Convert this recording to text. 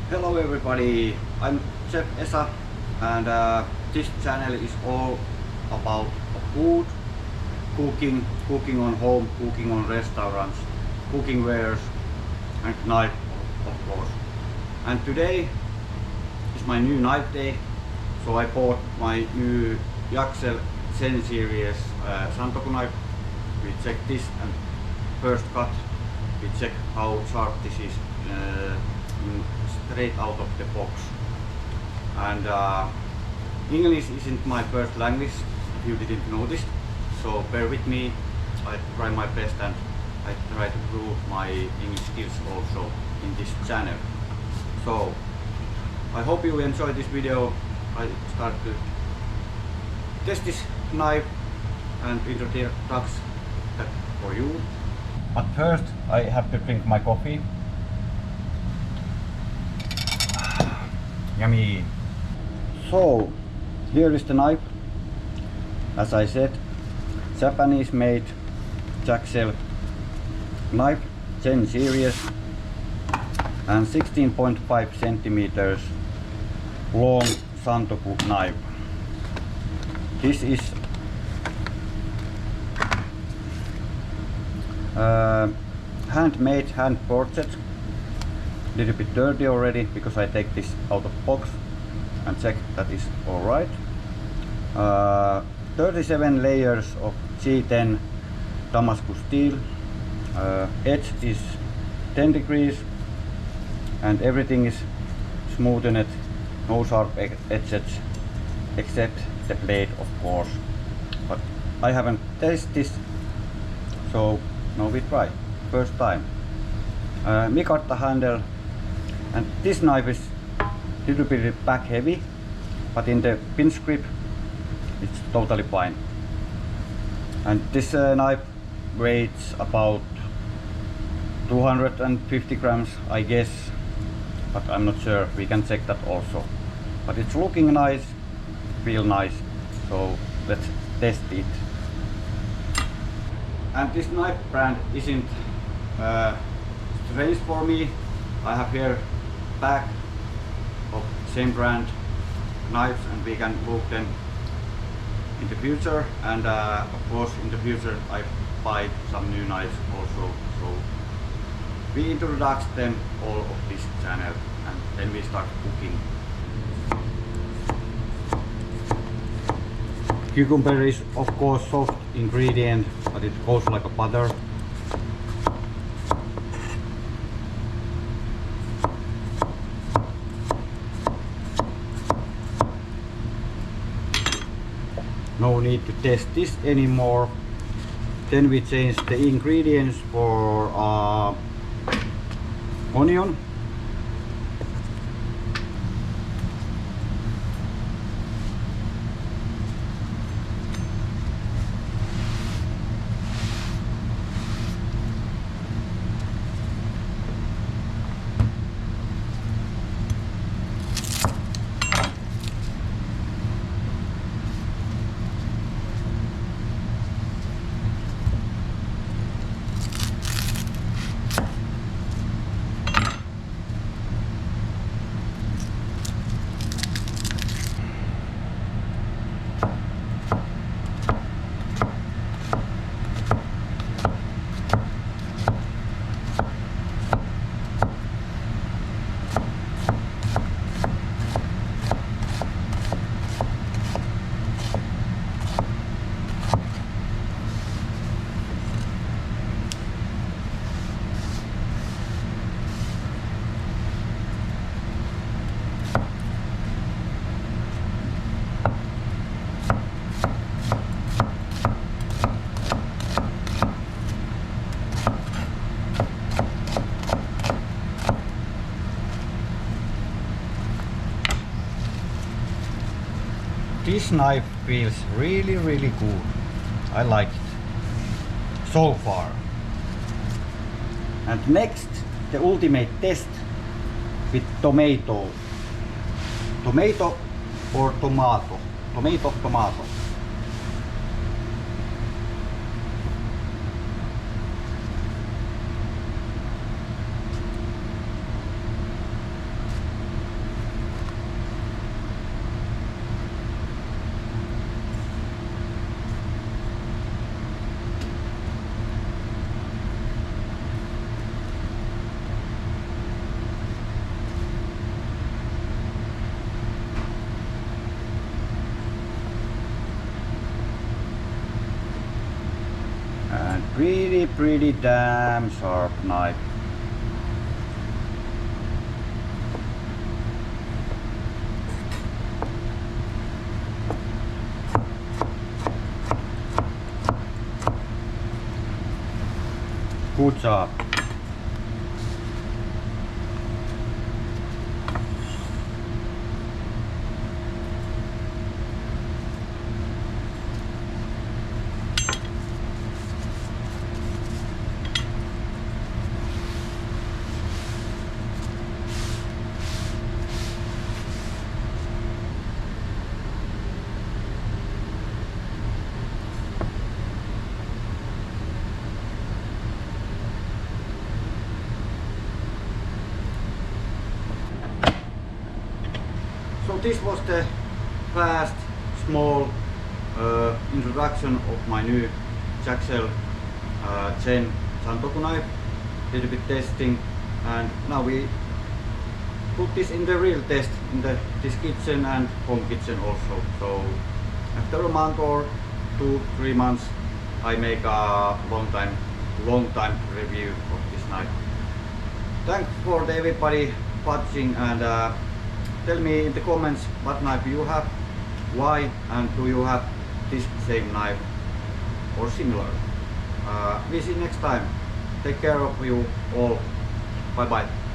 Hello everybody, I'm Chef Esa and this channel is all about food, cooking on home, cooking on restaurants, cooking wares and knife of course. And today is my new knife day, so I bought my new Yaxell Zen series Santoku knife. We check this and first cut, we check how sharp this is straight out of the box. And English isn't my first language, if you didn't notice, so bear with me. I try my best and I try to prove my English skills also in this channel. So I hope you enjoy this video. I start to test this knife and introduce that for you. But first I have to drink my coffee. Yummy. So here is the knife. As I said, Japanese made Yaxell knife, Zen series, and 16.5 centimeters long Santoku knife. This is handmade, hand portrait. Little bit dirty already because I take this out of box and check that is alright. 37 layers of G10 Damascus steel. Edge is 10 degrees and everything is smoothened, no sharp edges except the blade of course. But I haven't tested this, so now we try. First time. Mikarta handle. And this knife is a little bit back heavy, but in the pinch grip it's totally fine. And this knife weighs about 250 grams I guess, but I'm not sure, we can check that also. But it's looking nice, feel nice, so let's test it. And this knife brand isn't strange for me. I have here pack of same brand knives and we can look them in the future, and of course in the future I buy some new knives also, so we introduce them all of this channel and then we start cooking. Cucumber is of course soft ingredient, but it goes like a butter. No need to test this anymore. Then we change the ingredients for onion, this knife feels really good. I like it so far. And next, the ultimate test with tomato. Tomato or tomato? Tomato. Pretty damn sharp knife. Good job. So this was the fast, small introduction of my new Yaxell Zen Santoku knife. Little bit testing, and now we put this in the real test in this kitchen and home kitchen also. So after a month or 2-3 months, I make a long time review of this knife. Thanks for everybody watching, and tell me in the comments what knife you have, why, and do you have this same knife or similar. We see you next time. Take care of you all. Bye bye.